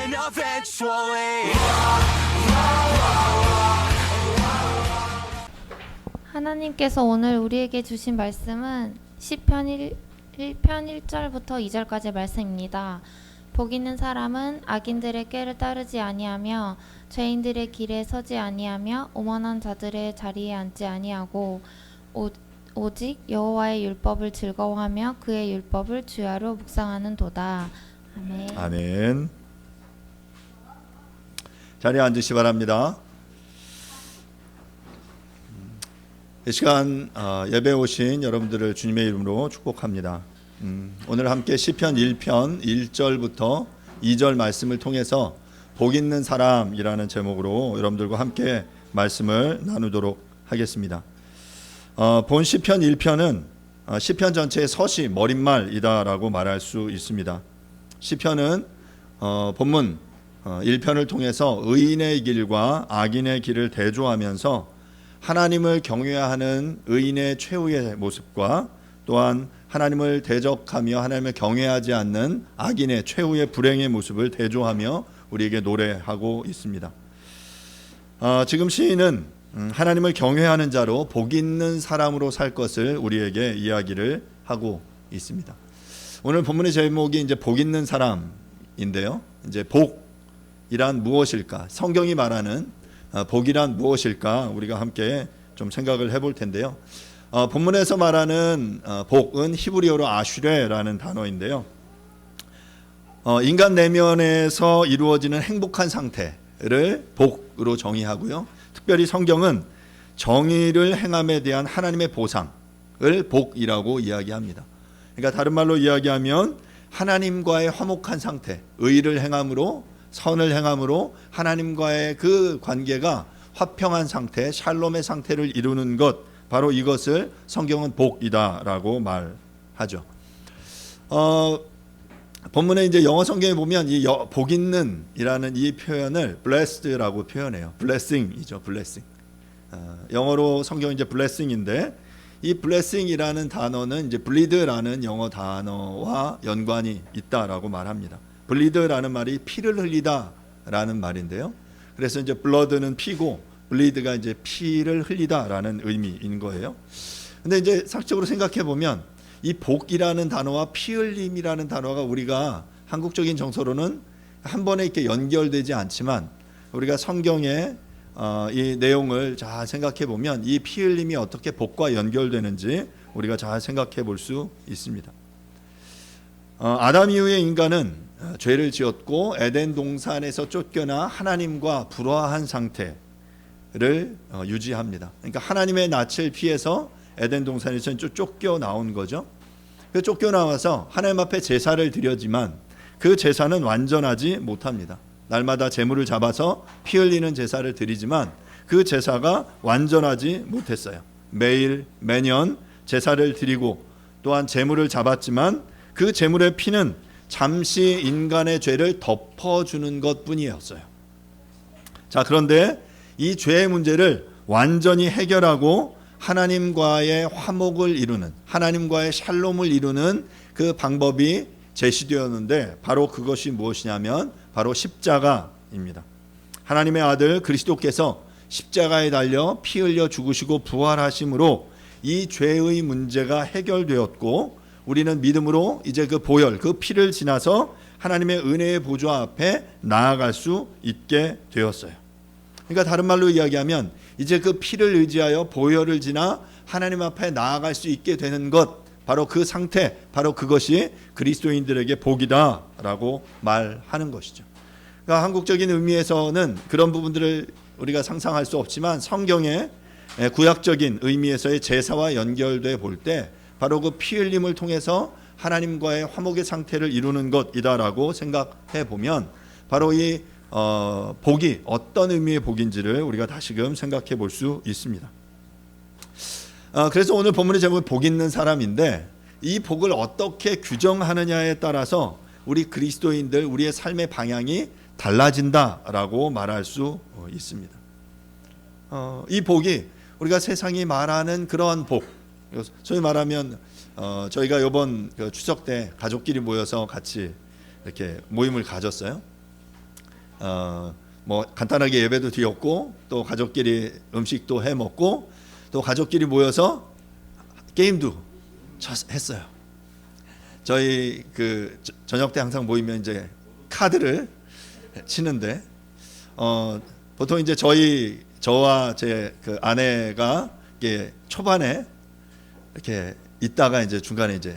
happen eventually. 하나님께서 오늘 우리에게 주신 말씀은 시편 1편 1절부터 2절까지 말씀입니다. 복 있는 사람은 악인들의 꾀를 따르지 아니하며 죄인들의 길에 서지 아니하며 오만한 자들의 자리에 앉지 아니하고 오직 여호와의 율법을 즐거워하며 그의 율법을 주야로 묵상하는도다. 아멘. 아멘. 자리에 앉으시 바랍니다. 이 시간 예배 오신 여러분들을 주님의 이름으로 축복합니다. 오늘 함께 시편 1편 1절부터 2절 말씀을 통해서 복 있는 사람이라는 제목으로 여러분들과 함께 말씀을 나누도록 하겠습니다. 본 시편 1편은 시편 전체의 서시 머릿말이다라고 말할 수 있습니다. 시편은 본문 1편을 통해서 의인의 길과 악인의 길을 대조하면서 하나님을 경외하는 의인의 최후의 모습과 또한 하나님을 대적하며 하나님을 경외하지 않는 악인의 최후의 불행의 모습을 대조하며 우리에게 노래하고 있습니다. 지금 시인은 하나님을 경외하는 자로 복 있는 사람으로 살 것을 우리에게 이야기를 하고 있습니다. 오늘 본문의 제목이 이제 복 있는 사람인데요. 이제 복이란 무엇일까? 성경이 말하는 복이란 무엇일까? 우리가 함께 좀 생각을 해볼 텐데요. 본문에서 말하는 복은 히브리어로 아슈레라는 단어인데요. 인간 내면에서 이루어지는 행복한 상태를 복으로 정의하고요. 특별히 성경은 정의를 행함에 대한 하나님의 보상을 복이라고 이야기합니다. 그러니까 다른 말로 이야기하면 하나님과의 화목한 상태, 의를 행함으로 선을 행함으로 하나님과의 그 관계가 화평한 상태, 샬롬의 상태를 이루는 것, 바로 이것을 성경은 복이다라고 말하죠. 본문에 이제 영어 성경에 보면 이 복 있는이라는 이 표현을 blessed라고 표현해요. blessing이죠, blessing. 영어로 성경 이제 blessing인데 이 blessing이라는 단어는 이제 bleed라는 영어 단어와 연관이 있다라고 말합니다. bleed라는 말이 피를 흘리다라는 말인데요. 그래서 이제 blood는 피고 bleed가 이제 피를 흘리다라는 의미인 거예요. 근데 이제 상식적으로 생각해 보면 이 복이라는 단어와 피 흘림이라는 단어가 우리가 한국적인 정서로는 한 번에 이렇게 연결되지 않지만 우리가 성경의 이 내용을 잘 생각해 보면 이 피 흘림이 어떻게 복과 연결되는지 우리가 잘 생각해 볼 수 있습니다. 아담 이후의 인간은 죄를 지었고 에덴 동산에서 쫓겨나 하나님과 불화한 상태를 유지합니다. 그러니까 하나님의 낯을 피해서 에덴 동산에서 쫓겨나온 거죠. 그 쫓겨나와서 하나님 앞에 제사를 드려지만 그 제사는 완전하지 못합니다. 날마다 제물을 잡아서 피 흘리는 제사를 드리지만 그 제사가 완전하지 못했어요. 매년 제사를 드리고 또한 제물을 잡았지만 그 제물의 피는 잠시 인간의 죄를 덮어주는 것뿐이었어요. 자, 그런데 이 죄의 문제를 완전히 해결하고 하나님과의 화목을 이루는, 하나님과의 샬롬을 이루는 그 방법이 제시되었는데 바로 그것이 무엇이냐면 바로 십자가입니다. 하나님의 아들 그리스도께서 십자가에 달려 피 흘려 죽으시고 부활하심으로 이 죄의 문제가 해결되었고 우리는 믿음으로 이제 그 보혈, 그 피를 지나서 하나님의 은혜의 보좌 앞에 나아갈 수 있게 되었어요. 그러니까 다른 말로 이야기하면 이제 그 피를 의지하여 보혈을 지나 하나님 앞에 나아갈 수 있게 되는 것, 바로 그 상태, 바로 그것이 그리스도인들에게 복이다라고 말하는 것이죠. 그러니까 한국적인 의미에서는 그런 부분들을 우리가 상상할 수 없지만 성경의 구약적인 의미에서의 제사와 연결돼 볼 때 바로 그 피 흘림을 통해서 하나님과의 화목의 상태를 이루는 것이다라고 생각해 보면 바로 이 복이 어떤 의미의 복인지를 우리가 다시금 생각해 볼 수 있습니다. 그래서 오늘 본문의 제목은 복 있는 사람인데 이 복을 어떻게 규정하느냐에 따라서 우리 그리스도인들 우리의 삶의 방향이 달라진다라고 말할 수 있습니다. 이 복이 우리가 세상이 말하는 그러한 복, 소위 말하면 저희가 이번 추석 때 가족끼리 모여서 같이 이렇게 모임을 가졌어요. 뭐 간단하게 예배도 드렸고 또 가족끼리 음식도 해 먹고 또 가족끼리 모여서 게임도 했어요. 저희 그 저녁 때 항상 모이면 이제 카드를 치는데 보통 이제 저와 제 그 아내가 이게 초반에 이렇게 있다가 이제 중간에 이제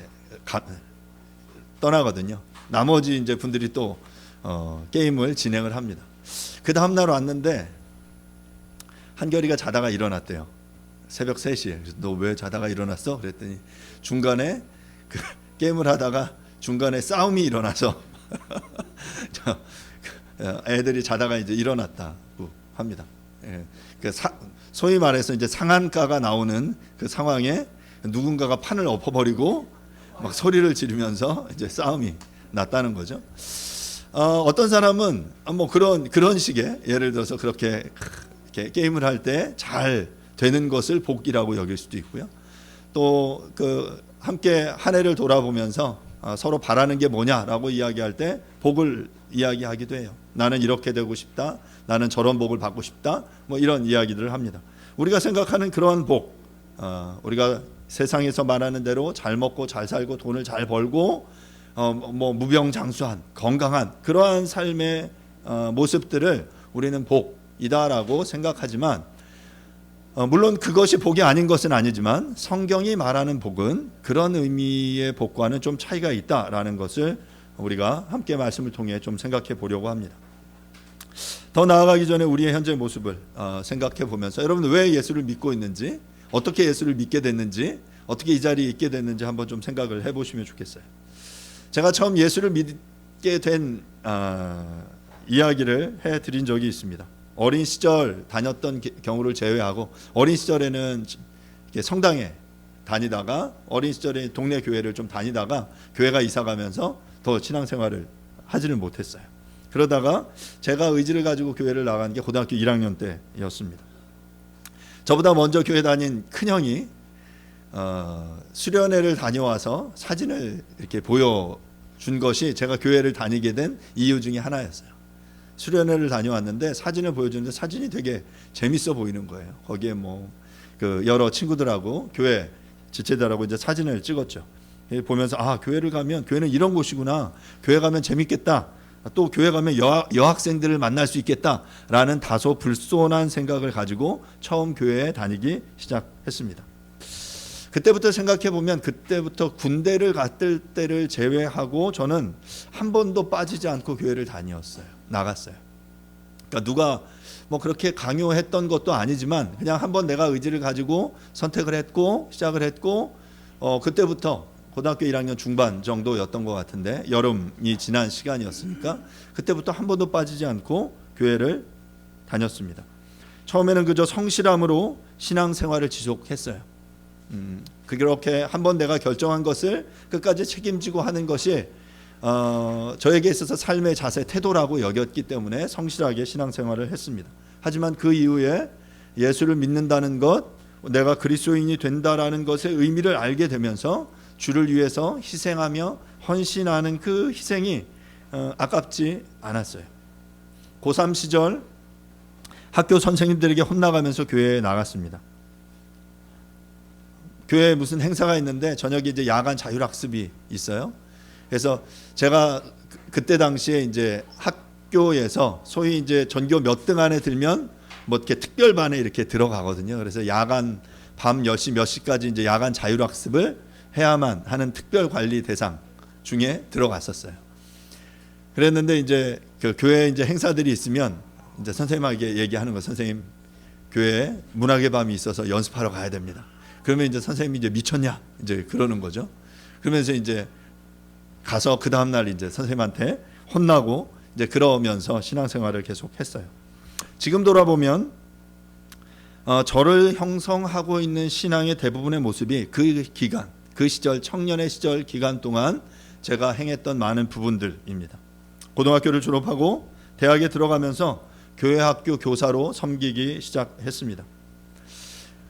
떠나거든요. 나머지 이제 분들이 또 게임을 진행을 합니다. 그 다음 날 왔는데 한결이가 자다가 일어났대요. 새벽 3시에. 너 왜 자다가 일어났어? 그랬더니 중간에 그 게임을 하다가 중간에 싸움이 일어나서 애들이 자다가 이제 일어났다고 합니다. 예. 그 소위 말해서 이제 상한가가 나오는 그 상황에 누군가가 판을 엎어버리고 막 소리를 지르면서 이제 싸움이 났다는 거죠. 어떤 사람은 뭐 그런 식의 예를 들어서 그렇게 게임을 할 때 잘 되는 것을 복이라고 여길 수도 있고요. 또 그 함께 한 해를 돌아보면서 서로 바라는 게 뭐냐라고 이야기할 때 복을 이야기하기도 해요. 나는 이렇게 되고 싶다. 나는 저런 복을 받고 싶다. 뭐 이런 이야기들을 합니다. 우리가 생각하는 그러한 복, 우리가 세상에서 말하는 대로 잘 먹고 잘 살고 돈을 잘 벌고 뭐 무병장수한 건강한 그러한 삶의 모습들을 우리는 복이다라고 생각하지만 물론 그것이 복이 아닌 것은 아니지만 성경이 말하는 복은 그런 의미의 복과는 좀 차이가 있다라는 것을 우리가 함께 말씀을 통해 좀 생각해 보려고 합니다. 더 나아가기 전에 우리의 현재 모습을 생각해 보면서 여러분 왜 예수를 믿고 있는지, 어떻게 예수를 믿게 됐는지, 어떻게 이 자리에 있게 됐는지 한번 좀 생각을 해보시면 좋겠어요. 제가 처음 예수를 믿게 된 이야기를 해드린 적이 있습니다. 어린 시절 다녔던 경우를 제외하고 어린 시절에는 성당에 다니다가 어린 시절에 동네 교회를 좀 다니다가 교회가 이사가면서 더 신앙생활을 하지를 못했어요. 그러다가 제가 의지를 가지고 교회를 나간 게 고등학교 1학년 때였습니다. 저보다 먼저 교회 다닌 큰형이 수련회를 다녀와서 사진을 이렇게 보여준 것이 제가 교회를 다니게 된 이유 중에 하나였어요. 수련회를 다녀왔는데 사진을 보여주는데 사진이 되게 재밌어 보이는 거예요. 거기에 뭐 그 여러 친구들하고 교회 지체들하고 이제 사진을 찍었죠. 보면서 교회를 가면 교회는 이런 곳이구나. 교회 가면 재밌겠다. 또 교회 가면 여학생들을 만날 수 있겠다라는 다소 불손한 생각을 가지고 처음 교회에 다니기 시작했습니다. 그때부터 생각해 보면 그때부터 군대를 갔을 때를 제외하고 저는 한 번도 빠지지 않고 교회를 나갔어요. 그러니까 누가 뭐 그렇게 강요했던 것도 아니지만 그냥 한번 내가 의지를 가지고 선택을 했고 시작을 했고 그때부터 고등학교 1학년 중반 정도였던 것 같은데 여름이 지난 시간이었으니까 그때부터 한 번도 빠지지 않고 교회를 다녔습니다. 처음에는 그저 성실함으로 신앙생활을 지속했어요. 그렇게 한번 내가 결정한 것을 끝까지 책임지고 하는 것이 저에게 있어서 삶의 자세, 태도라고 여겼기 때문에 성실하게 신앙생활을 했습니다. 하지만 그 이후에 예수를 믿는다는 것, 내가 그리스도인이 된다라는 것의 의미를 알게 되면서 주를 위해서 희생하며 헌신하는 그 희생이 아깝지 않았어요. 고3 시절 학교 선생님들에게 혼나가면서 교회에 나갔습니다. 교회에 무슨 행사가 있는데 저녁에 이제 야간 자율학습이 있어요. 그래서 제가 그때 당시에 이제 학교에서 소위 이제 전교 몇 등 안에 들면 뭐 이렇게 특별반에 이렇게 들어가거든요. 그래서 야간 밤 10시 몇 시까지 이제 야간 자율학습을 해야만 하는 특별 관리 대상 중에 들어갔었어요. 그랬는데 이제 그 교회 이제 행사들이 있으면 이제 선생님에게 얘기하는 거, 선생님 교회에 문학의 밤이 있어서 연습하러 가야 됩니다. 그러면 이제 선생님이 이제 미쳤냐 이제 그러는 거죠. 그러면서 이제 가서 그 다음 날 이제 선생님한테 혼나고 이제 그러면서 신앙생활을 계속했어요. 지금 돌아보면 저를 형성하고 있는 신앙의 대부분의 모습이 그 기간, 그 시절 청년의 시절 기간 동안 제가 행했던 많은 부분들입니다. 고등학교를 졸업하고 대학에 들어가면서 교회 학교 교사로 섬기기 시작했습니다.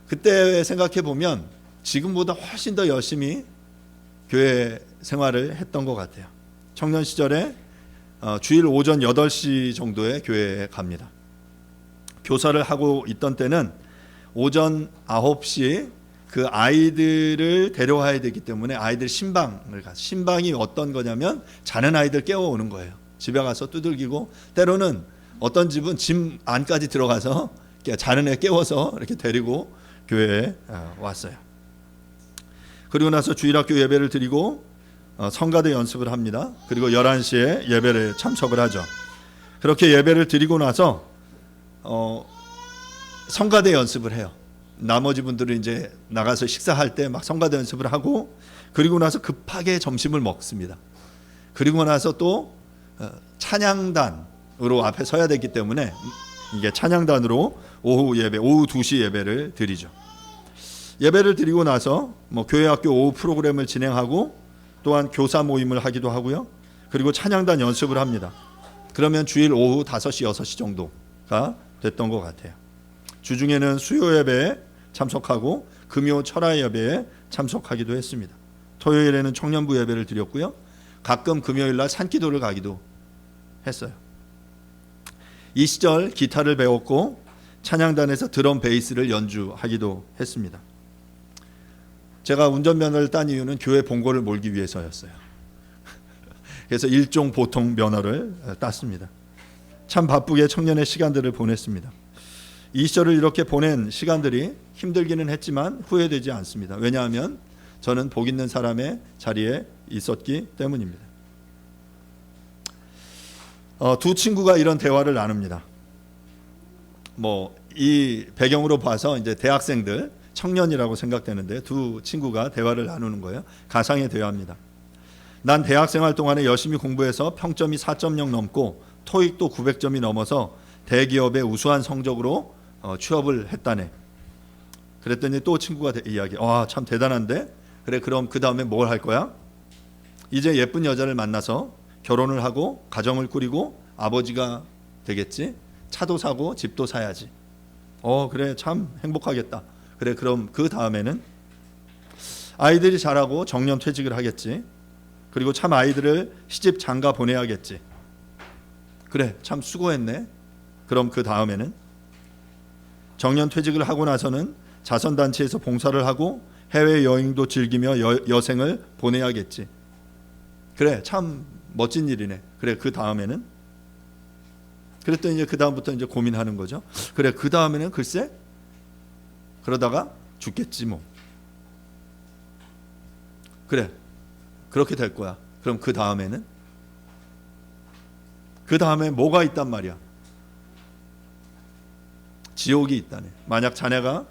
그때 생각해 보면 지금보다 훨씬 더 열심히 교회 생활을 했던 것 같아요. 청년 시절에 주일 오전 8시 정도에 교회에 갑니다. 교사를 하고 있던 때는 오전 9시 그 아이들을 데려와야 되기 때문에 아이들 신방을 가서, 신방이 어떤 거냐면 자는 아이들 깨워오는 거예요. 집에 가서 두들기고, 때로는 어떤 집은 집 안까지 들어가서 자는 애 깨워서 이렇게 데리고 교회에 왔어요. 그리고 나서 주일학교 예배를 드리고 성가대 연습을 합니다. 그리고 11시에 예배를 참석을 하죠. 그렇게 예배를 드리고 나서 성가대 연습을 해요. 나머지 분들은 이제 나가서 식사할 때 막 성가대 연습을 하고, 그리고 나서 급하게 점심을 먹습니다. 그리고 나서 또 찬양단으로 앞에 서야 되기 때문에 이게 찬양단으로 오후 2시 예배를 드리죠. 예배를 드리고 나서 교회 학교 오후 프로그램을 진행하고, 또한 교사 모임을 하기도 하고요. 그리고 찬양단 연습을 합니다. 그러면 주일 오후 5시, 6시 정도가 됐던 것 같아요. 주중에는 수요 예배에 참석하고 금요 철야 예배에 참석하기도 했습니다. 토요일에는 청년부 예배를 드렸고요. 가끔 금요일 날 산기도를 가기도 했어요. 이 시절 기타를 배웠고 찬양단에서 드럼 베이스를 연주하기도 했습니다. 제가 운전면허를 딴 이유는 교회 본고를 몰기 위해서였어요. 그래서 일종 보통 면허를 땄습니다. 참 바쁘게 청년의 시간들을 보냈습니다. 이 시절을 이렇게 보낸 시간들이 힘들기는 했지만 후회되지 않습니다. 왜냐하면 저는 복 있는 사람의 자리에 있었기 때문입니다. 두 친구가 이런 대화를 나눕니다. 이 배경으로 봐서 이제 대학생들, 청년이라고 생각되는데 두 친구가 대화를 나누는 거예요. 가상의 대화입니다. 난 대학생활 동안에 열심히 공부해서 평점이 4.0 넘고 토익도 900점이 넘어서 대기업의 우수한 성적으로 취업을 했다네. 그랬더니 또 친구가 이야기. 참 대단한데? 그래, 그럼 그 다음에 뭘 할 거야? 이제 예쁜 여자를 만나서 결혼을 하고 가정을 꾸리고 아버지가 되겠지. 차도 사고 집도 사야지. 그래, 참 행복하겠다. 그래, 그럼 그 다음에는 아이들이 자라고 정년 퇴직을 하겠지. 그리고 참 아이들을 시집 장가 보내야겠지. 그래, 참 수고했네. 그럼 그 다음에는 정년 퇴직을 하고 나서는 자선단체에서 봉사를 하고 해외여행도 즐기며 여생을 보내야겠지. 그래, 참 멋진 일이네. 그래, 그 다음에는? 그랬더니 이제 그 다음부터 이제 고민하는 거죠. 그래, 그 다음에는 글쎄, 그러다가 죽겠지 뭐. 그래, 그렇게 될 거야. 그럼 그 다음에는? 그 다음에 뭐가 있단 말이야? 지옥이 있다네. 만약 자네가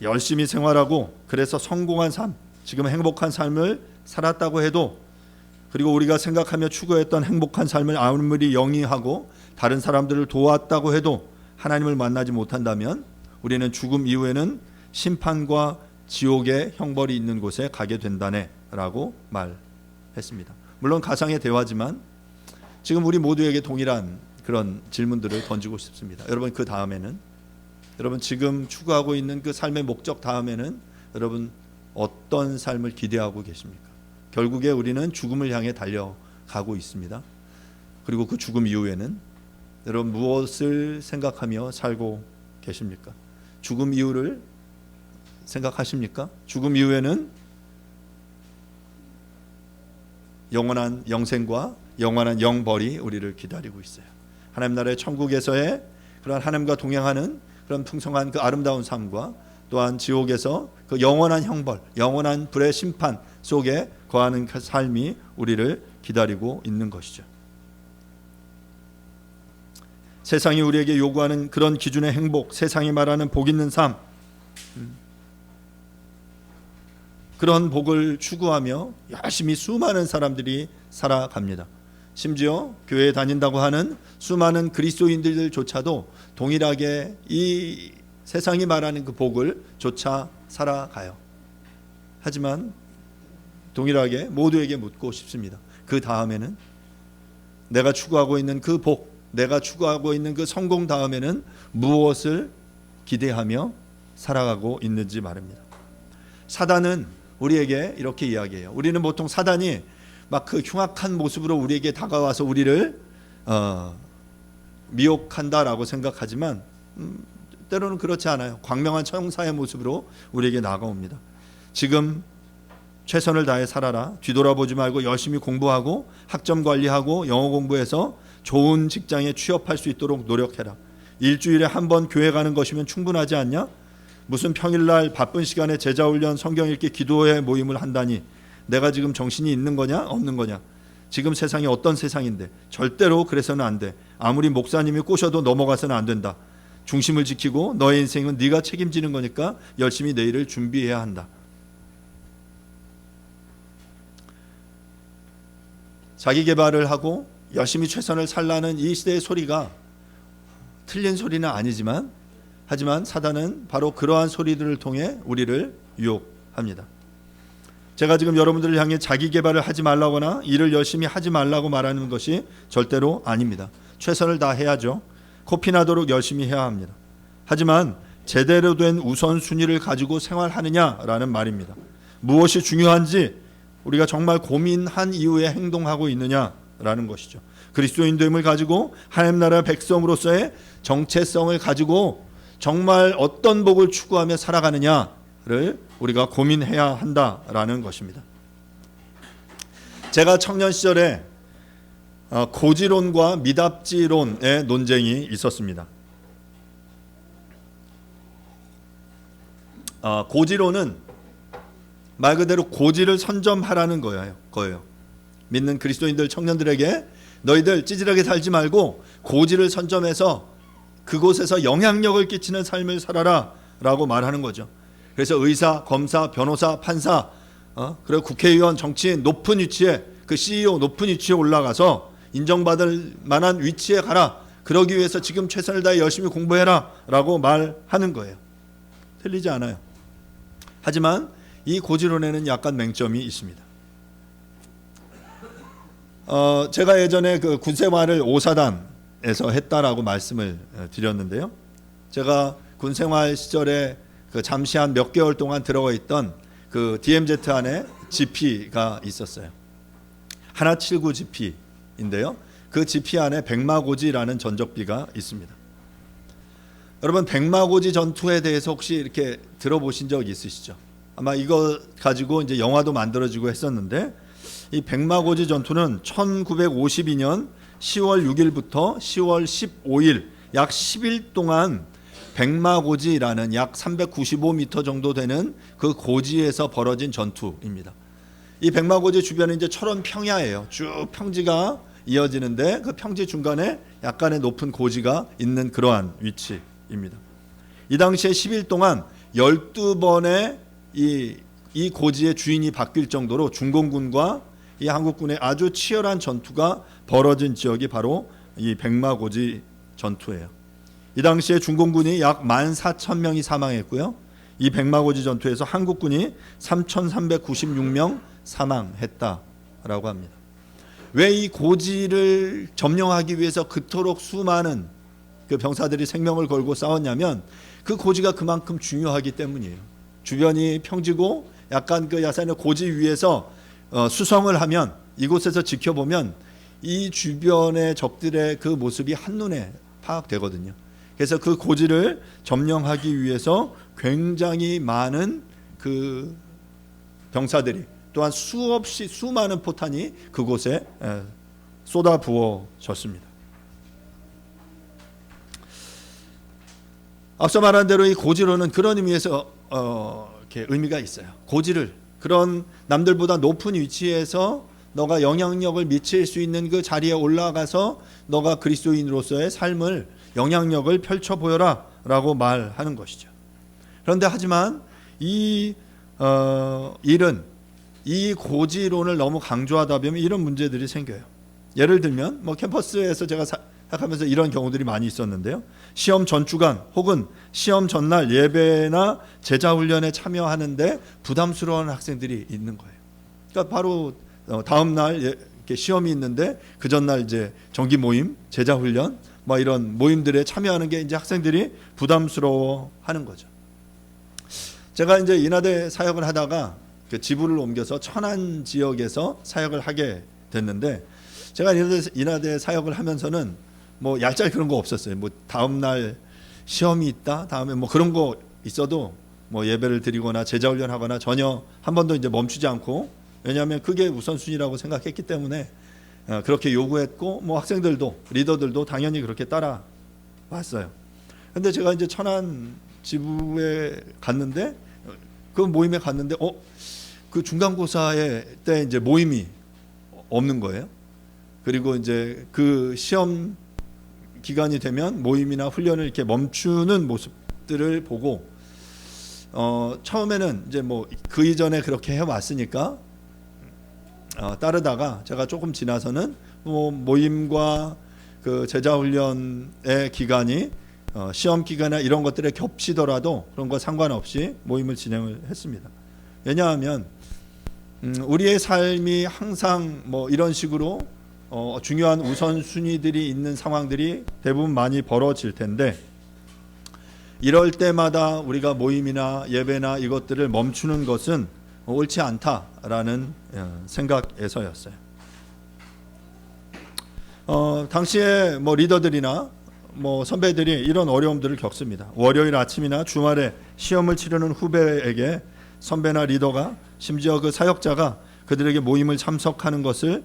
열심히 생활하고 그래서 성공한 삶, 지금 행복한 삶을 살았다고 해도, 그리고 우리가 생각하며 추구했던 행복한 삶을 아무리 영위하고 다른 사람들을 도왔다고 해도 하나님을 만나지 못한다면 우리는 죽음 이후에는 심판과 지옥의 형벌이 있는 곳에 가게 된다네 라고 말했습니다. 물론 가상의 대화지만 지금 우리 모두에게 동일한 그런 질문들을 던지고 싶습니다. 여러분, 그 다음에는, 여러분 지금 추구하고 있는 그 삶의 목적 다음에는 여러분 어떤 삶을 기대하고 계십니까? 결국에 우리는 죽음을 향해 달려가고 있습니다. 그리고 그 죽음 이후에는 여러분 무엇을 생각하며 살고 계십니까? 죽음 이후를 생각하십니까? 죽음 이후에는 영원한 영생과 영원한 영벌이 우리를 기다리고 있어요. 하나님 나라의 천국에서의 그런 하나님과 동행하는 그런 풍성한 그 아름다운 삶과 또한 지옥에서 그 영원한 형벌, 영원한 불의 심판 속에 거하는 그 삶이 우리를 기다리고 있는 것이죠. 세상이 우리에게 요구하는 그런 기준의 행복, 세상이 말하는 복 있는 삶, 그런 복을 추구하며 열심히 수많은 사람들이 살아갑니다. 심지어 교회에 다닌다고 하는 수많은 그리스도인들조차도 동일하게 이 세상이 말하는 그 복을 쫓아 살아가요. 하지만 동일하게 모두에게 묻고 싶습니다. 그 다음에는 내가 추구하고 있는 그 복, 내가 추구하고 있는 그 성공 다음에는 무엇을 기대하며 살아가고 있는지 말입니다. 사단은 우리에게 이렇게 이야기해요. 우리는 보통 사단이 막 그 흉악한 모습으로 우리에게 다가와서 우리를 미혹한다라고 생각하지만 때로는 그렇지 않아요. 광명한 청사의 모습으로 우리에게 나아옵니다. 지금 최선을 다해 살아라. 뒤돌아보지 말고 열심히 공부하고 학점 관리하고 영어 공부해서 좋은 직장에 취업할 수 있도록 노력해라. 일주일에 한 번 교회 가는 것이면 충분하지 않냐? 무슨 평일날 바쁜 시간에 제자훈련, 성경 읽기, 기도회 모임을 한다니 내가 지금 정신이 있는 거냐 없는 거냐? 지금 세상이 어떤 세상인데 절대로 그래서는 안 돼. 아무리 목사님이 꼬셔도 넘어가서는 안 된다. 중심을 지키고 너의 인생은 네가 책임지는 거니까 열심히 내일을 준비해야 한다. 자기 개발을 하고 열심히 최선을 살라는 이 시대의 소리가 틀린 소리는 아니지만 하지만 사단은 바로 그러한 소리들을 통해 우리를 유혹합니다. 제가 지금 여러분들을 향해 자기 개발을 하지 말라거나 일을 열심히 하지 말라고 말하는 것이 절대로 아닙니다. 최선을 다해야죠. 코피나도록 열심히 해야 합니다. 하지만 제대로 된 우선순위를 가지고 생활하느냐라는 말입니다. 무엇이 중요한지 우리가 정말 고민한 이후에 행동하고 있느냐라는 것이죠. 그리스도인됨을 가지고 하나님 나라 백성으로서의 정체성을 가지고 정말 어떤 복을 추구하며 살아가느냐를 우리가 고민해야 한다라는 것입니다. 제가 청년 시절에 고지론과 미답지론의 논쟁이 있었습니다. 고지론은 말 그대로 고지를 선점하라는 거예요. 믿는 그리스도인들 청년들에게 너희들 찌질하게 살지 말고 고지를 선점해서 그곳에서 영향력을 끼치는 삶을 살아라 라고 말하는 거죠. 그래서 의사, 검사, 변호사, 판사, 그리고 국회의원, 정치인 높은 위치에 그 CEO 높은 위치에 올라가서 인정받을 만한 위치에 가라. 그러기 위해서 지금 최선을 다해 열심히 공부해라 라고 말하는 거예요. 틀리지 않아요. 하지만 이 고지론에는 약간 맹점이 있습니다. 제가 예전에 그 군생활을 5사단에서 했다라고 말씀을 드렸는데요. 제가 군생활 시절에 그 잠시 한 몇 개월 동안 들어가 있던 그 DMZ 안에 GP가 있었어요. 179 GP인데요. 그 GP 안에 백마고지라는 전적비가 있습니다. 여러분 백마고지 전투에 대해서 혹시 이렇게 들어보신 적 있으시죠? 아마 이거 가지고 이제 영화도 만들어지고 했었는데 이 백마고지 전투는 1952년 10월 6일부터 10월 15일 약 10일 동안 백마고지라는 약 395m 정도 되는 그 고지에서 벌어진 전투입니다. 이 백마고지 주변에 이제 철원 평야예요. 쭉 평지가 이어지는데 그 평지 중간에 약간의 높은 고지가 있는 그러한 위치입니다. 이 당시에 10일 동안 12번의 이 고지의 주인이 바뀔 정도로 중공군과 이 한국군의 아주 치열한 전투가 벌어진 지역이 바로 이 백마고지 전투예요. 이 당시에 중공군이 약 14,000명이 사망했고요. 이 백마고지 전투에서 한국군이 3,396명 사망했다라고 합니다. 왜 이 고지를 점령하기 위해서 그토록 수많은 그 병사들이 생명을 걸고 싸웠냐면 그 고지가 그만큼 중요하기 때문이에요. 주변이 평지고 약간 그 야산의 고지 위에서 수성을 하면 이곳에서 지켜보면 이 주변의 적들의 그 모습이 한눈에 파악되거든요. 그래서 그 고지를 점령하기 위해서 굉장히 많은 그 병사들이 또한 수없이 수많은 포탄이 그곳에 쏟아 부어졌습니다. 앞서 말한 대로 이 고지로는 그런 의미에서 이렇게 의미가 있어요. 고지를 그런 남들보다 높은 위치에서 너가 영향력을 미칠 수 있는 그 자리에 올라가서 너가 그리스도인으로서의 삶을 영향력을 펼쳐 보여라 라고 말하는 것이죠. 그런데 하지만 이 일은 이 고지론을 너무 강조하다 보면 이런 문제들이 생겨요. 예를 들면 뭐 캠퍼스에서 제가 생각하면서 이런 경우들이 많이 있었는데요. 시험 전주간 혹은 시험 전날 예배나 제자훈련에 참여하는데 부담스러운 학생들이 있는 거예요. 그러니까 바로 다음 날 이렇게 시험이 있는데 그 전날 이제 정기 모임, 제자훈련 뭐 이런 모임들에 참여하는 게 이제 학생들이 부담스러워하는 거죠. 제가 이제 인하대 사역을 하다가 그 지부를 옮겨서 천안 지역에서 사역을 하게 됐는데 제가 인하대 사역을 하면서는 뭐 얄짤 그런 거 없었어요. 뭐 다음 날 시험이 있다, 다음에 뭐 그런 거 있어도 뭐 예배를 드리거나 제자 훈련하거나 전혀 한 번도 이제 멈추지 않고, 왜냐하면 그게 우선순위라고 생각했기 때문에 그렇게 요구했고, 뭐 학생들도 리더들도 당연히 그렇게 따라 왔어요. 근데 제가 이제 천안 지부에 갔는데, 그 모임에 갔는데 그 중간고사에 때 이제 모임이 없는 거예요. 그리고 이제 그 시험 기간이 되면 모임이나 훈련을 이렇게 멈추는 모습들을 보고, 처음에는 이제 뭐 그 이전에 그렇게 해왔으니까 따르다가 제가 조금 지나서는 뭐 모임과 그 제자 훈련의 기간이 시험 기간이나 이런 것들에 겹치더라도 그런 거 상관없이 모임을 진행을 했습니다. 왜냐하면 우리의 삶이 항상 뭐 이런 식으로 중요한 우선순위들이 있는 상황들이 대부분 많이 벌어질 텐데, 이럴 때마다 우리가 모임이나 예배나 이것들을 멈추는 것은 옳지 않다라는 생각에서였어요. 당시에 뭐 리더들이나 뭐 선배들이 이런 어려움들을 겪습니다. 월요일 아침이나 주말에 시험을 치르는 후배에게 선배나 리더가, 심지어 그 사역자가 그들에게 모임을 참석하는 것을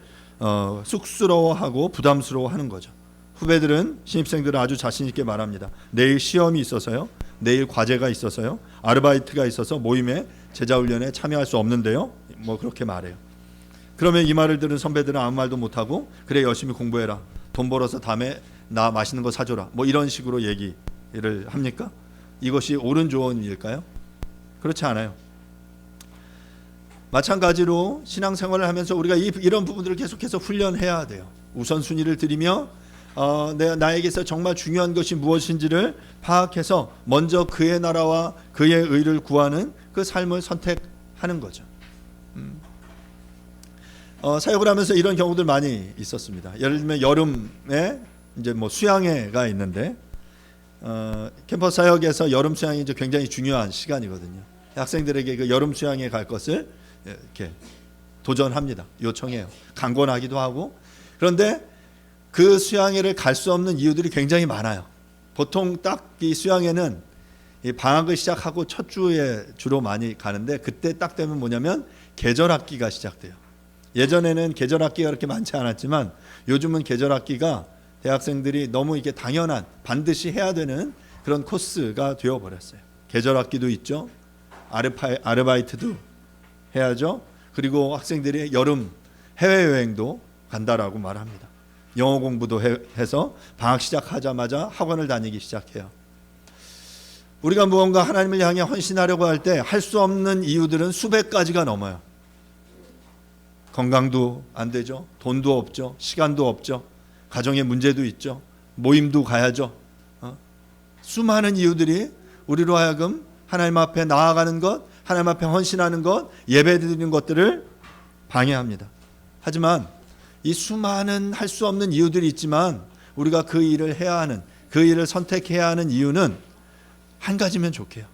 쑥스러워하고 부담스러워하는 거죠. 후배들은 신입생들은 아주 자신 있게 말합니다. 내일 시험이 있어서요, 내일 과제가 있어서요, 아르바이트가 있어서 모임에 제자훈련에 참여할 수 없는데요, 뭐 그렇게 말해요. 그러면 이 말을 들은 선배들은 아무 말도 못하고, 그래 열심히 공부해라, 돈 벌어서 다음에 나 맛있는 거 사줘라, 뭐 이런 식으로 얘기를 합니까? 이것이 옳은 조언일까요? 그렇지 않아요. 마찬가지로 신앙생활을 하면서 우리가 이런 부분들을 계속해서 훈련해야 돼요. 우선순위를 드리며 나에게서 정말 중요한 것이 무엇인지를 파악해서 먼저 그의 나라와 그의 의를 구하는 그 삶을 선택하는 거죠. 사역을 하면서 이런 경우들 많이 있었습니다. 예를 들면 여름에 이제 뭐 수양회가 있는데, 캠퍼스 사역에서 여름 수양이 이제 굉장히 중요한 시간이거든요. 학생들에게 그 여름 수양회 갈 것을 이렇게 도전합니다. 요청해요. 강권하기도 하고. 그런데 그 수양회를 갈 수 없는 이유들이 굉장히 많아요. 보통 딱 이 수양회는 이 방학을 시작하고 첫 주에 주로 많이 가는데, 그때 딱 되면 뭐냐면 계절학기가 시작돼요. 예전에는 계절학기가 그렇게 많지 않았지만 요즘은 계절학기가 대학생들이 너무 이게 당연한, 반드시 해야 되는 그런 코스가 되어버렸어요. 계절학기도 있죠. 아르바이트도 해야죠. 그리고 학생들이 여름 해외여행도 간다라고 말합니다. 영어 공부도 해서 방학 시작하자마자 학원을 다니기 시작해요. 우리가 무언가 하나님을 향해 헌신하려고 할 때 할 수 없는 이유들은 수백 가지가 넘어요. 건강도 안 되죠. 돈도 없죠. 시간도 없죠. 가정의 문제도 있죠. 모임도 가야죠. 수많은 이유들이 우리로 하여금 하나님 앞에 나아가는 것, 하나님 앞에 헌신하는 것, 예배드리는 것들을 방해합니다. 하지만 이 수많은 할 수 없는 이유들이 있지만 우리가 그 일을 해야 하는, 그 일을 선택해야 하는 이유는 한 가지면 좋게요.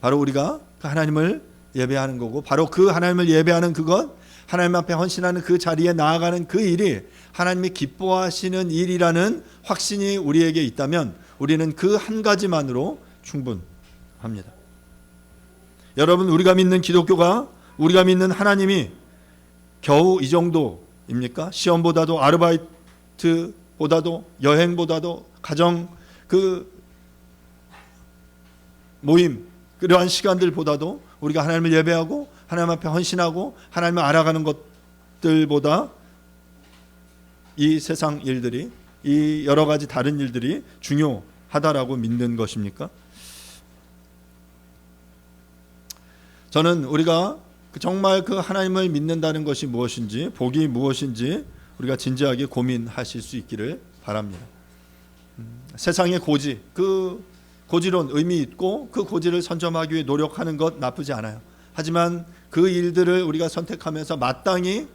바로 우리가 하나님을 예배하는 거고, 바로 그 하나님을 예배하는 그것, 하나님 앞에 헌신하는 그 자리에 나아가는 그 일이 하나님이 기뻐하시는 일이라는 확신이 우리에게 있다면 우리는 그 한 가지만으로 충분합니다. 여러분, 우리가 믿는 기독교가, 우리가 믿는 하나님이 겨우 이 정도입니까? 시험보다도, 아르바이트보다도, 여행보다도, 가정 그 모임, 그러한 시간들보다도 우리가 하나님을 예배하고 하나님 앞에 헌신하고 하나님을 알아가는 것들보다 이 세상 일들이, 이 여러 가지 다른 일들이 중요하다라고 믿는 것입니까? 저는 우리가 정말 그 하나님을 믿는다는 것이 무엇인지, 복이 무엇인지 우리가 진지하게 고민하실 수 있기를 바랍니다. 세상의 고지, 그 고지론 의미 있고 그 고지를 선점하기 위해 노력하는 것 나쁘지 않아요. 하지만 그 일들을 우리가 선택하면서 마땅히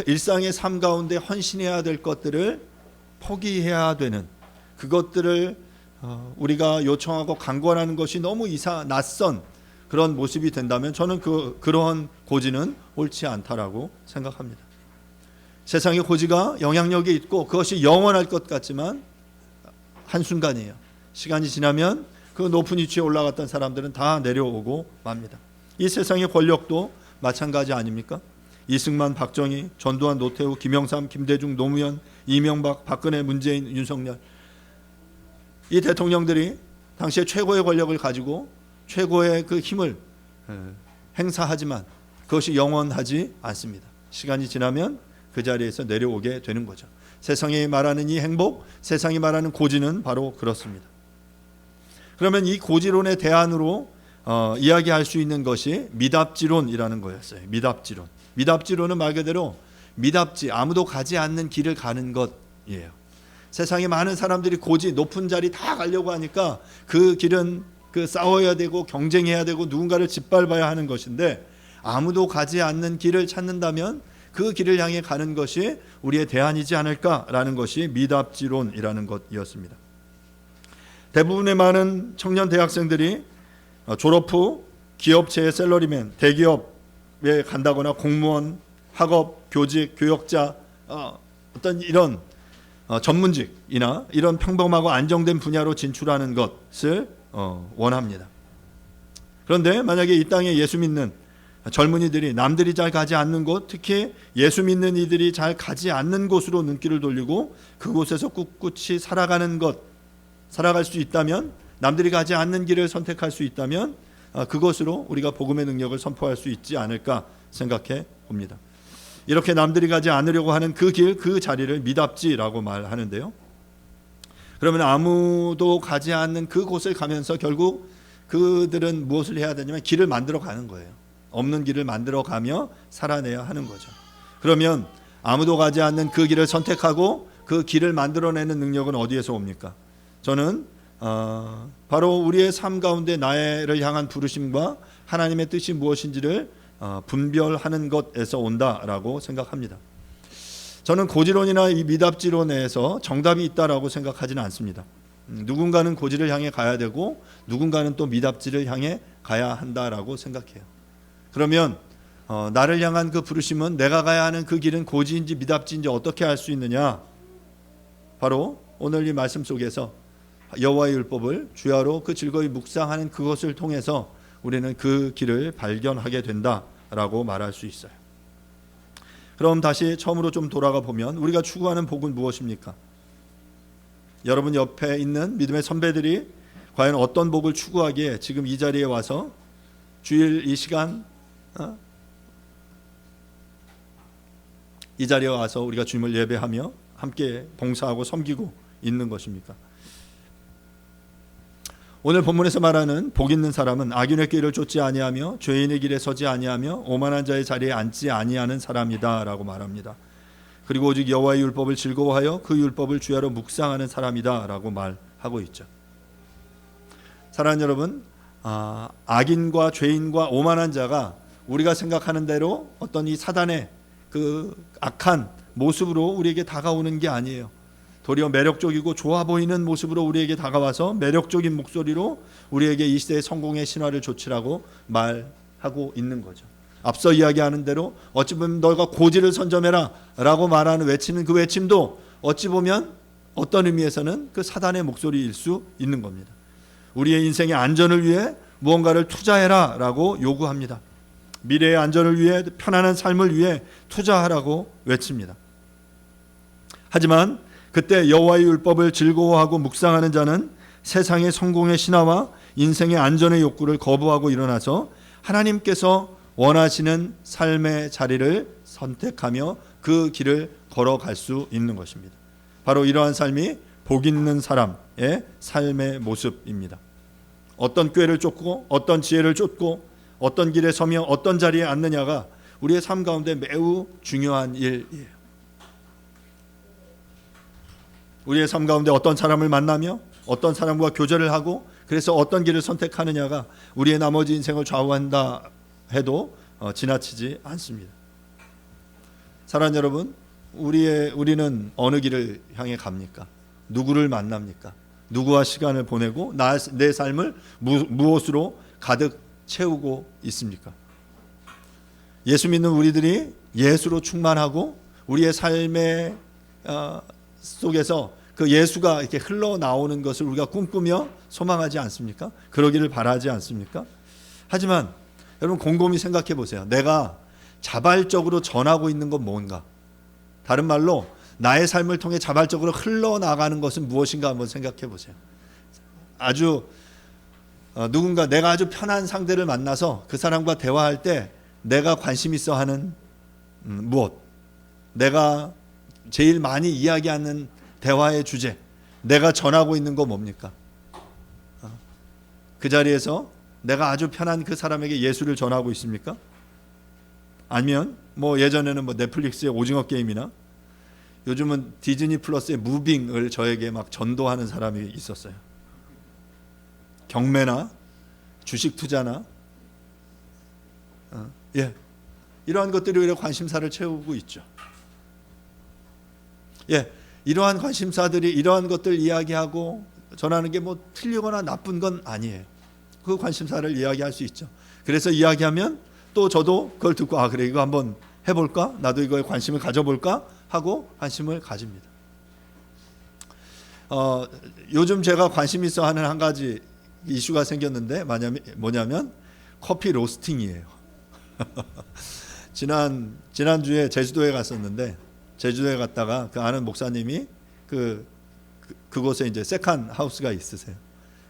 일상의 삶 가운데 헌신해야 될 것들을 포기해야 되는, 그것들을 우리가 요청하고 강권하는 것이 너무 낯선 그런 모습이 된다면 저는 그러한 고지는 옳지 않다라고 생각합니다. 세상의 고지가 영향력이 있고 그것이 영원할 것 같지만 한순간이에요. 시간이 지나면 그 높은 위치에 올라갔던 사람들은 다 내려오고 맙니다. 이 세상의 권력도 마찬가지 아닙니까? 이승만, 박정희, 전두환, 노태우, 김영삼, 김대중, 노무현, 이명박, 박근혜, 문재인, 윤석열, 이 대통령들이 당시에 최고의 권력을 가지고 최고의 그 힘을 행사하지만 그것이 영원하지 않습니다. 시간이 지나면 그 자리에서 내려오게 되는 거죠. 세상이 말하는 이 행복, 세상이 말하는 고지는 바로 그렇습니다. 그러면 이 고지론의 대안으로 이야기할 수 있는 것이 미답지론이라는 거였어요. 미답지론. 미답지론은 말 그대로 미답지, 아무도 가지 않는 길을 가는 것이에요. 세상에 많은 사람들이 고지, 높은 자리 다 가려고 하니까 그 길은 싸워야 되고 경쟁해야 되고 누군가를 짓밟아야 하는 것인데, 아무도 가지 않는 길을 찾는다면 그 길을 향해 가는 것이 우리의 대안이지 않을까라는 것이 미답지론이라는 것이었습니다. 대부분의 많은 청년 대학생들이 졸업 후 기업체의 샐러리맨, 대기업에 간다거나 공무원, 학업, 교직, 교역자, 어떤 이런 전문직이나 이런 평범하고 안정된 분야로 진출하는 것을 원합니다. 그런데 만약에 이 땅에 예수 믿는 젊은이들이 남들이 잘 가지 않는 곳, 특히 예수 믿는 이들이 잘 가지 않는 곳으로 눈길을 돌리고 그곳에서 꿋꿋이 살아갈 수 있다면, 남들이 가지 않는 길을 선택할 수 있다면 그것으로 우리가 복음의 능력을 선포할 수 있지 않을까 생각해 봅니다. 이렇게 남들이 가지 않으려고 하는 그 길, 그 자리를 미답지라고 말하는데요. 그러면 아무도 가지 않는 그곳을 가면서 결국 그들은 무엇을 해야 되냐면 길을 만들어 가는 거예요. 없는 길을 만들어 가며 살아내야 하는 거죠. 그러면 아무도 가지 않는 그 길을 선택하고 그 길을 만들어내는 능력은 어디에서 옵니까? 저는 바로 우리의 삶 가운데 나를 향한 부르심과 하나님의 뜻이 무엇인지를 분별하는 것에서 온다라고 생각합니다. 저는 고지론이나 이 미답지론에서 정답이 있다라고 생각하지는 않습니다. 누군가는 고지를 향해 가야 되고 누군가는 또 미답지를 향해 가야 한다라고 생각해요. 그러면 나를 향한 그 부르심은, 내가 가야 하는 그 길은 고지인지 미답지인지 어떻게 알 수 있느냐? 바로 오늘 이 말씀 속에서 여호와의 율법을 주야로 그 즐거이 묵상하는 그것을 통해서 우리는 그 길을 발견하게 된다라고 말할 수 있어요. 그럼 다시 처음으로 좀 돌아가 보면 우리가 추구하는 복은 무엇입니까? 여러분 옆에 있는 믿음의 선배들이 과연 어떤 복을 추구하기에 지금 이 자리에 와서 주일 이 시간 이 자리에 와서 우리가 주님을 예배하며 함께 봉사하고 섬기고 있는 것입니까? 오늘 본문에서 말하는 복 있는 사람은 악인의 길을 쫓지 아니하며 죄인의 길에 서지 아니하며 오만한 자의 자리에 앉지 아니하는 사람이다 라고 말합니다. 그리고 오직 여호와의 율법을 즐거워하여 그 율법을 주야로 묵상하는 사람이다 라고 말하고 있죠. 사랑하는 여러분, 악인과 죄인과 오만한 자가 우리가 생각하는 대로 어떤 이 사단의 그 악한 모습으로 우리에게 다가오는 게 아니에요. 도리어 매력적이고 좋아 보이는 모습으로 우리에게 다가와서 매력적인 목소리로 우리에게 이 시대의 성공의 신화를 조치라고 말하고 있는 거죠. 앞서 이야기하는 대로 어찌 보면 너가 고지를 선점해라 라고 말하는 외치는 그 외침도 어찌 보면 어떤 의미에서는 그 사단의 목소리일 수 있는 겁니다. 우리의 인생의 안전을 위해 무언가를 투자해라 라고 요구합니다. 미래의 안전을 위해, 편안한 삶을 위해 투자하라고 외칩니다. 하지만 그때 여호와의 율법을 즐거워하고 묵상하는 자는 세상의 성공의 신화와 인생의 안전의 욕구를 거부하고 일어나서 하나님께서 원하시는 삶의 자리를 선택하며 그 길을 걸어갈 수 있는 것입니다. 바로 이러한 삶이 복 있는 사람의 삶의 모습입니다. 어떤 꾀를 쫓고 어떤 지혜를 쫓고 어떤 길에 서며 어떤 자리에 앉느냐가 우리의 삶 가운데 매우 중요한 일이에요. 우리의 삶 가운데 어떤 사람을 만나며 어떤 사람과 교제를 하고 그래서 어떤 길을 선택하느냐가 우리의 나머지 인생을 좌우한다 해도 지나치지 않습니다. 사랑하는 여러분, 우리는 어느 길을 향해 갑니까? 누구를 만납니까? 누구와 시간을 보내고 내 삶을 무엇으로 가득 채우고 있습니까? 예수 믿는 우리들이 예수로 충만하고 우리의 삶의 속에서 그 예수가 이렇게 흘러나오는 것을 우리가 꿈꾸며 소망하지 않습니까? 그러기를 바라지 않습니까? 하지만 여러분 곰곰이 생각해 보세요. 내가 자발적으로 전하고 있는 건 뭔가? 다른 말로 나의 삶을 통해 자발적으로 흘러나가는 것은 무엇인가 한번 생각해 보세요. 아주 누군가 내가 아주 편한 상대를 만나서 그 사람과 대화할 때 내가 관심 있어 하는 무엇? 내가 제일 많이 이야기하는 대화의 주제, 내가 전하고 있는 거 뭡니까? 그 자리에서 내가 아주 편한 그 사람에게 예수를 전하고 있습니까? 아니면 뭐 예전에는 뭐 넷플릭스의 오징어 게임이나 요즘은 디즈니 플러스의 무빙을 저에게 막 전도하는 사람이 있었어요. 경매나 주식 투자나 이러한 것들이 오히려 관심사를 채우고 있죠. 이러한 관심사들이 이러한 것들 이야기하고 전하는 게 뭐 틀리거나 나쁜 건 아니에요. 그 관심사를 이야기할 수 있죠. 그래서 이야기하면 또 저도 그걸 듣고 그래 이거 한번 해볼까? 나도 이거에 관심을 가져볼까? 하고 관심을 가집니다. 요즘 제가 관심 있어 하는 한 가지 이슈가 생겼는데 뭐냐면 커피 로스팅이에요. 지난주에 제주도에 갔었는데 제주도에 갔다가 그 아는 목사님이 그곳에 이제 세컨 하우스가 있으세요.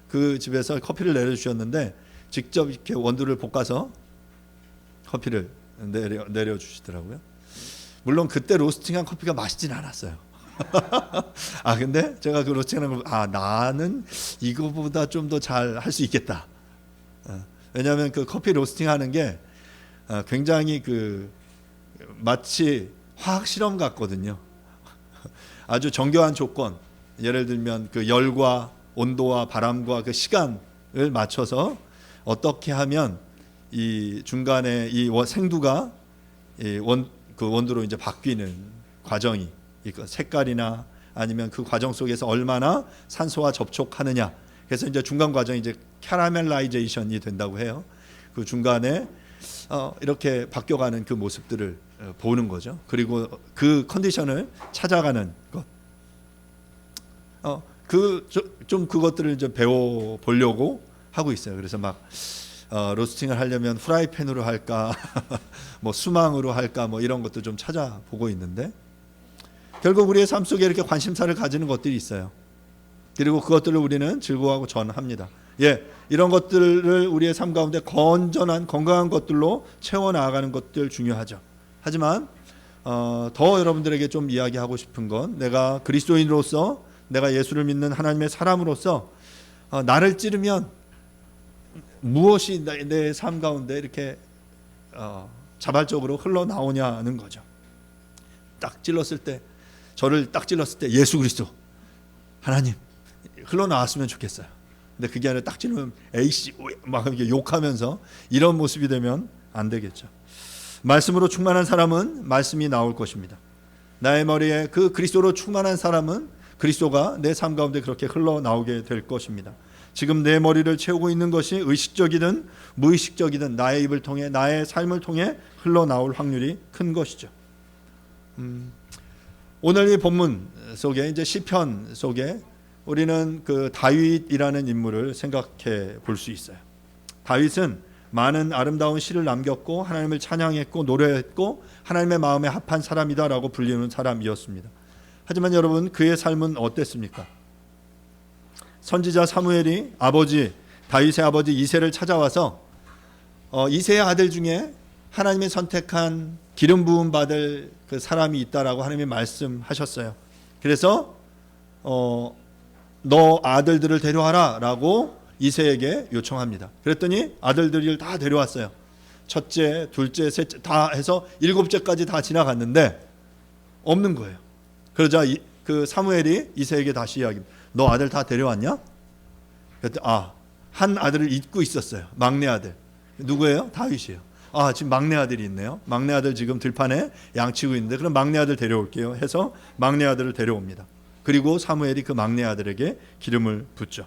그 집에서 커피를 내려주셨는데 직접 이렇게 원두를 볶아서 커피를 내려주시더라고요. 물론 그때 로스팅한 커피가 맛있진 않았어요. 근데 제가 그 로스팅하는 걸 나는 이거보다 좀 더 잘 할 수 있겠다. 왜냐하면 그 커피 로스팅하는 게 굉장히 마치 화학 실험 같거든요. 아주 정교한 조건, 예를 들면 그 열과 온도와 바람과 그 시간을 맞춰서 어떻게 하면 이 중간에 이 생두가 그 원두로 이제 바뀌는 과정이 색깔이나 아니면 그 과정 속에서 얼마나 산소와 접촉하느냐. 그래서 이제 중간 과정이 이제 캐러멜라이제이션이 된다고 해요. 그 중간에 이렇게 바뀌어가는 그 모습들을 보는 거죠. 그리고 그 컨디션을 찾아가는 것. 좀 그것들을 이제 배워 보려고 하고 있어요. 그래서 막 로스팅을 하려면 프라이팬으로 할까, 뭐 수망으로 할까, 뭐 이런 것도 좀 찾아보고 있는데 결국 우리의 삶 속에 이렇게 관심사를 가지는 것들이 있어요. 그리고 그것들을 우리는 즐거워하고 전합니다. 이런 것들을 우리의 삶 가운데 건전한 건강한 것들로 채워 나가는 것들 중요하죠. 하지만 더 여러분들에게 좀 이야기하고 싶은 건 내가 그리스도인으로서 내가 예수를 믿는 하나님의 사람으로서 나를 찌르면 무엇이 내 삶 가운데 이렇게 자발적으로 흘러나오냐는 거죠. 저를 딱 찔렀을 때 예수 그리스도 하나님 흘러나왔으면 좋겠어요. 근데 그게 아니라 딱 찔르면 에이씨 막 이렇게 욕하면서 이런 모습이 되면 안 되겠죠. 말씀으로 충만한 사람은 말씀이 나올 것입니다. 나의 머리에 그 그리스도로 충만한 사람은 그리스도가 내 삶 가운데 그렇게 흘러나오게 될 것입니다. 지금 내 머리를 채우고 있는 것이 의식적이든 무의식적이든 나의 입을 통해 나의 삶을 통해 흘러나올 확률이 큰 것이죠. 오늘 이 본문 속에 이제 시편 속에 우리는 그 다윗이라는 인물을 생각해 볼 수 있어요. 다윗은 많은 아름다운 시를 남겼고 하나님을 찬양했고 노래했고 하나님의 마음에 합한 사람이다라고 불리는 사람이었습니다. 하지만 여러분 그의 삶은 어땠습니까? 선지자 사무엘이 다윗의 아버지 이새를 찾아와서 이새의 아들 중에 하나님이 선택한 기름 부음 받을 그 사람이 있다라고 하나님이 말씀하셨어요. 그래서 너 아들들을 데려와라 라고 이새에게 요청합니다. 그랬더니 아들들을 다 데려왔어요. 첫째, 둘째, 셋째 다 해서 7째까지 다 지나갔는데 없는 거예요. 그러자 그 사무엘이 이새에게 다시 이야기합니다. 너 아들 다 데려왔냐? 그랬더니 한 아들을 잊고 있었어요. 막내 아들. 누구예요? 다윗이에요. 지금 막내 아들이 있네요. 막내 아들 지금 들판에 양치고 있는데 그럼 막내 아들 데려올게요 해서 막내 아들을 데려옵니다. 그리고 사무엘이 그 막내 아들에게 기름을 붓죠.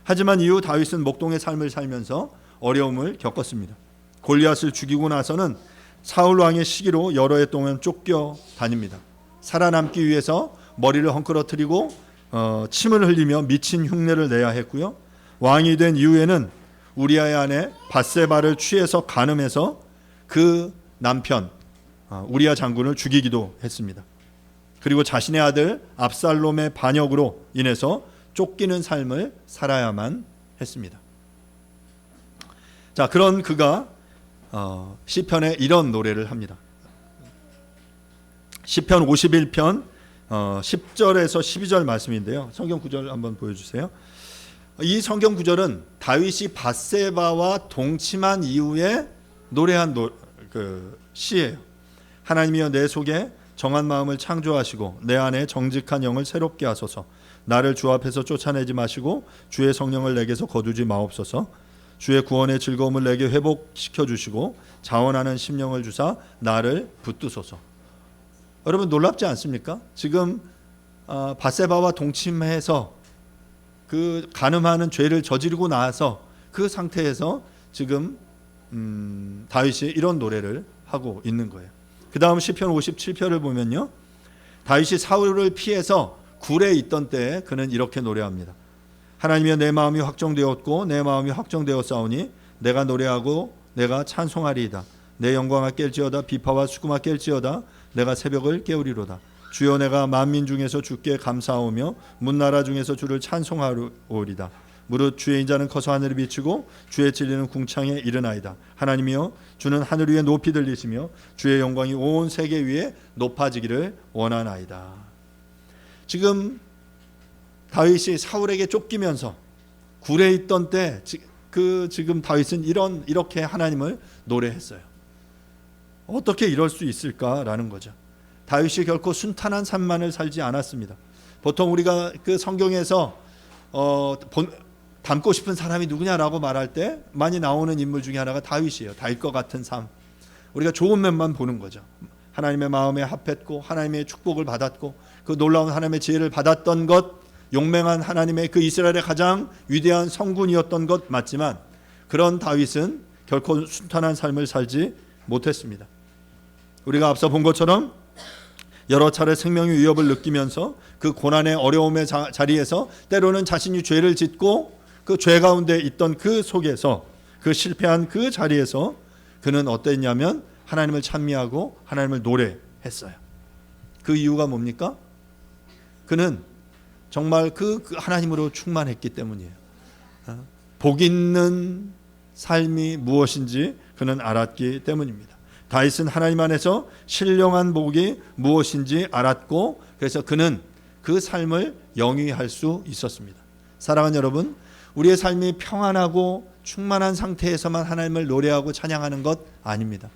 하지만 이후 다윗은 목동의 삶을 살면서 어려움을 겪었습니다. 골리앗을 죽이고 나서는 사울 왕의 시기로 여러 해 동안 쫓겨 다닙니다. 살아남기 위해서 머리를 헝클어뜨리고 침을 흘리며 미친 흉내를 내야 했고요. 왕이 된 이후에는 우리아의 아내 밧세바를 취해서 간음해서 그 남편 우리아 장군을 죽이기도 했습니다. 그리고 자신의 아들 압살롬의 반역으로 인해서 쫓기는 삶을 살아야만 했습니다. 자, 그런 그가 시편에 이런 노래를 합니다. 시편 51편 10절에서 12절 말씀인데요. 성경 구절 한번 보여주세요. 이 성경 구절은 다윗이 밧세바와 동침한 이후에 노래한 시예요. 하나님이여 내 속에 정한 마음을 창조하시고 내 안에 정직한 영을 새롭게 하소서. 나를 주 앞에서 쫓아내지 마시고 주의 성령을 내게서 거두지 마옵소서. 주의 구원의 즐거움을 내게 회복시켜 주시고 자원하는 심령을 주사 나를 붙드소서. 여러분 놀랍지 않습니까? 지금 밧세바와 동침해서 그 간음하는 죄를 저지르고 나서 그 상태에서 지금 다윗이 이런 노래를 하고 있는 거예요. 그 다음 시편 57편을 보면요, 다윗이 사울을 피해서 굴에 있던 때에 그는 이렇게 노래합니다. 하나님이여 내 마음이 확정되었고 내 마음이 확정되었사오니 내가 노래하고 내가 찬송하리이다. 내 영광아 깰지어다. 비파와 수금아 깰지어다. 내가 새벽을 깨우리로다. 주여 내가 만민 중에서 주께 감사하오며 문나라 중에서 주를 찬송하오리다. 무릇 주의 인자는 커서 하늘을 비추고 주의 진리는 궁창에 이르나이다. 하나님이여 주는 하늘 위에 높이 들리시며 주의 영광이 온 세계 위에 높아지기를 원하나이다. 지금 다윗이 사울에게 쫓기면서 굴에 있던 때 지금 다윗은 이렇게 하나님을 노래했어요. 어떻게 이럴 수 있을까라는 거죠. 다윗이 결코 순탄한 삶만을 살지 않았습니다. 보통 우리가 그 성경에서 닮고 싶은 사람이 누구냐라고 말할 때 많이 나오는 인물 중에 하나가 다윗이에요. 다윗과 같은 삶. 우리가 좋은 면만 보는 거죠. 하나님의 마음에 합했고 하나님의 축복을 받았고 그 놀라운 하나님의 지혜를 받았던 것, 용맹한 하나님의 그 이스라엘의 가장 위대한 성군이었던 것 맞지만 그런 다윗은 결코 순탄한 삶을 살지 못했습니다. 우리가 앞서 본 것처럼 여러 차례 생명의 위협을 느끼면서 그 고난의 어려움의 자리에서 때로는 자신이 죄를 짓고 그 죄 가운데 있던 그 속에서 그 실패한 그 자리에서 그는 어땠냐면 하나님을 찬미하고 하나님을 노래했어요. 그 이유가 뭡니까? 그는 정말 그 하나님으로 충만했기 때문이에요. 복 있는 삶이 무엇인지 그는 알았기 때문입니다. 다윗은 하나님 안에서 신령한 복이 무엇인지 알았고 그래서 그는 그 삶을 영위할 수 있었습니다. 사랑하는 여러분, 우리의 삶이 평안하고 충만한 상태에서만 하나님을 노래하고 찬양하는 것 아닙니다.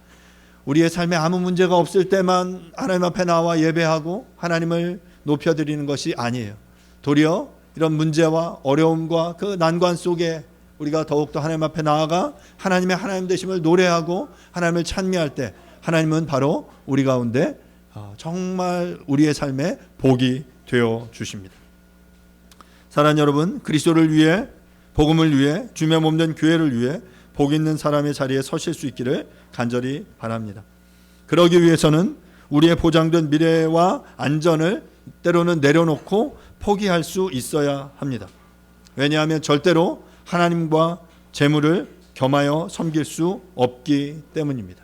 우리의 삶에 아무 문제가 없을 때만 하나님 앞에 나와 예배하고 하나님을 높여드리는 것이 아니에요. 도리어 이런 문제와 어려움과 그 난관 속에 우리가 더욱더 하나님 앞에 나아가 하나님의 하나님 되심을 노래하고 하나님을 찬미할 때 하나님은 바로 우리 가운데 정말 우리의 삶에 복이 되어 주십니다. 사랑하는 여러분, 그리스도를 위해, 복음을 위해, 주의 몸된 교회를 위해 복 있는 사람의 자리에 서실 수 있기를 간절히 바랍니다. 그러기 위해서는 우리의 보장된 미래와 안전을 때로는 내려놓고 포기할 수 있어야 합니다. 왜냐하면 절대로 하나님과 재물을 겸하여 섬길 수 없기 때문입니다.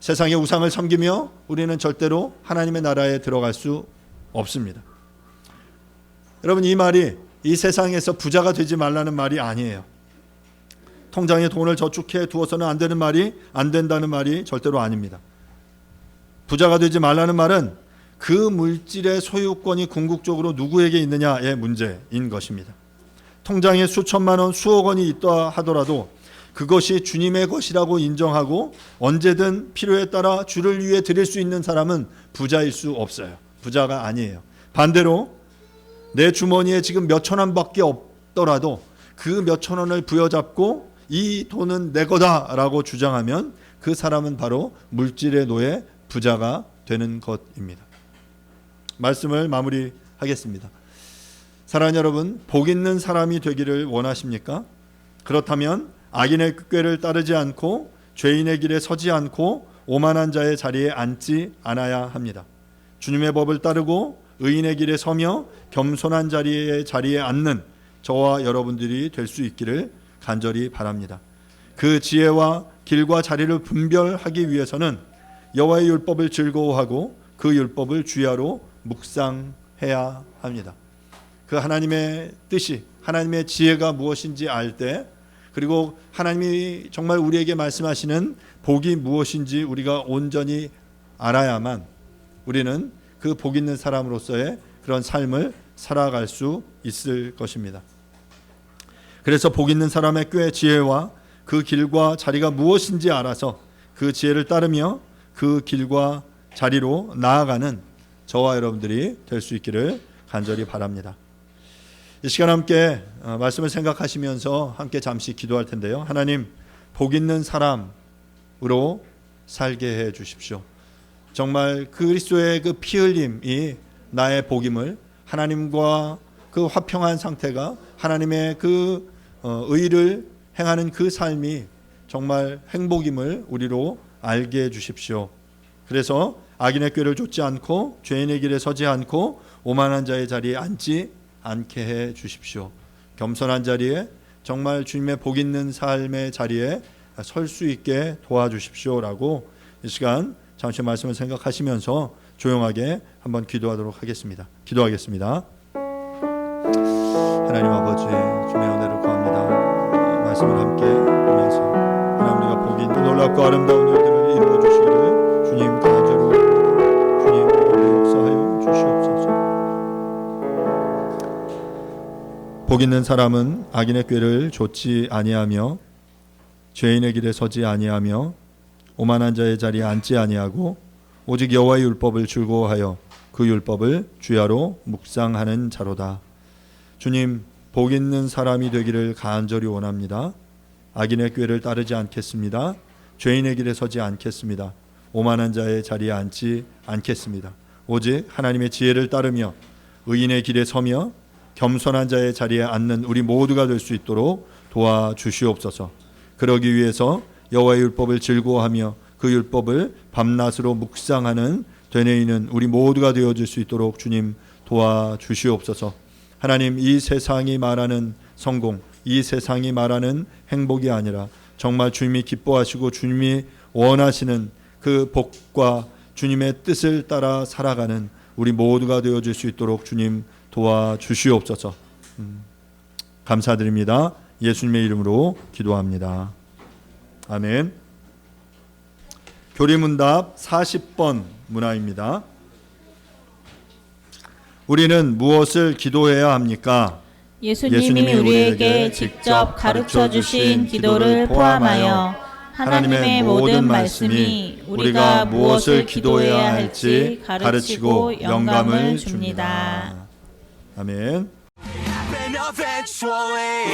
세상의 우상을 섬기며 우리는 절대로 하나님의 나라에 들어갈 수 없습니다. 여러분, 이 말이 이 세상에서 부자가 되지 말라는 말이 아니에요. 통장에 돈을 저축해 두어서는 안 되는 말이, 안 된다는 말이 절대로 아닙니다. 부자가 되지 말라는 말은 그 물질의 소유권이 궁극적으로 누구에게 있느냐의 문제인 것입니다. 통장에 수천만 원, 수억 원이 있다 하더라도 그것이 주님의 것이라고 인정하고 언제든 필요에 따라 주를 위해 드릴 수 있는 사람은 부자일 수 없어요. 부자가 아니에요. 반대로 내 주머니에 지금 몇천 원밖에 없더라도 그 몇천 원을 부여잡고 이 돈은 내 거다라고 주장하면 그 사람은 바로 물질의 노예, 부자가 되는 것입니다. 말씀을 마무리하겠습니다. 사랑하는 여러분, 복 있는 사람이 되기를 원하십니까? 그렇다면 악인의 꾀를 따르지 않고 죄인의 길에 서지 않고 오만한 자의 자리에 앉지 않아야 합니다. 주님의 법을 따르고 의인의 길에 서며 겸손한 자리에 앉는 저와 여러분들이 될 수 있기를 간절히 바랍니다. 그 지혜와 길과 자리를 분별하기 위해서는 여호와의 율법을 즐거워하고 그 율법을 주야로 묵상해야 합니다. 그 하나님의 뜻이, 하나님의 지혜가 무엇인지 알 때, 그리고 하나님이 정말 우리에게 말씀하시는 복이 무엇인지 우리가 온전히 알아야만 우리는 그 복 있는 사람으로서의 그런 삶을 살아갈 수 있을 것입니다. 그래서 복 있는 사람의 꾀 지혜와 그 길과 자리가 무엇인지 알아서 그 지혜를 따르며 그 길과 자리로 나아가는 저와 여러분들이 될 수 있기를 간절히 바랍니다. 이 시간 함께 말씀을 생각하시면서 함께 잠시 기도할 텐데요. 하나님, 복 있는 사람으로 살게 해 주십시오. 정말 그리스도의 그 피 흘림이 나의 복임을, 하나님과 그 화평한 상태가, 하나님의 그 의를 행하는 그 삶이 정말 행복임을 우리로 알게 해 주십시오. 그래서 악인의 꾀를 좇지 않고 죄인의 길에 서지 않고 오만한 자의 자리에 앉지 않게 해 주십시오. 겸손한 자리에, 정말 주님의 복 있는 삶의 자리에 설 수 있게 도와주십시오라고 이 시간 잠시 말씀을 생각하시면서 조용하게 한번 기도하도록 하겠습니다. 기도하겠습니다. 하나님 아버지, 주님의 은혜를 구합니다. 말씀을 함께 보면서 하나님, 우리가 복이 있는 놀랍고 아름다운 일들을 이루어 주시기를 주님 간절히 주님 역사하여 주시옵소서. 복 있는 사람은 악인의 꾀를 좇지 아니하며 죄인의 길에 서지 아니하며 오만한 자의 자리에 앉지 아니하고 오직 여호와의 율법을 즐거워하여 그 율법을 주야로 묵상하는 자로다. 주님, 복 있는 사람이 되기를 간절히 원합니다. 악인의 꾀를 따르지 않겠습니다. 죄인의 길에 서지 않겠습니다. 오만한 자의 자리에 앉지 않겠습니다. 오직 하나님의 지혜를 따르며 의인의 길에 서며 겸손한 자의 자리에 앉는 우리 모두가 될 수 있도록 도와주시옵소서. 그러기 위해서 여호와의 율법을 즐거워하며 그 율법을 밤낮으로 묵상하는 되뇌이는 우리 모두가 되어질 수 있도록 주님 도와주시옵소서. 하나님, 이 세상이 말하는 성공, 이 세상이 말하는 행복이 아니라 정말 주님이 기뻐하시고 주님이 원하시는 그 복과 주님의 뜻을 따라 살아가는 우리 모두가 되어질 수 있도록 주님 도와주시옵소서. 감사드립니다. 예수님의 이름으로 기도합니다. 아멘. 교리문답 40번 문화입니다. 우리는 무엇을 기도해야 합니까? 예수님이 우리에게 직접 가르쳐 주신 기도를 포함하여 하나님의 모든 말씀이 우리가 무엇을 기도해야 할지 가르치고 영감을 줍니다. 아멘. Happen eventually.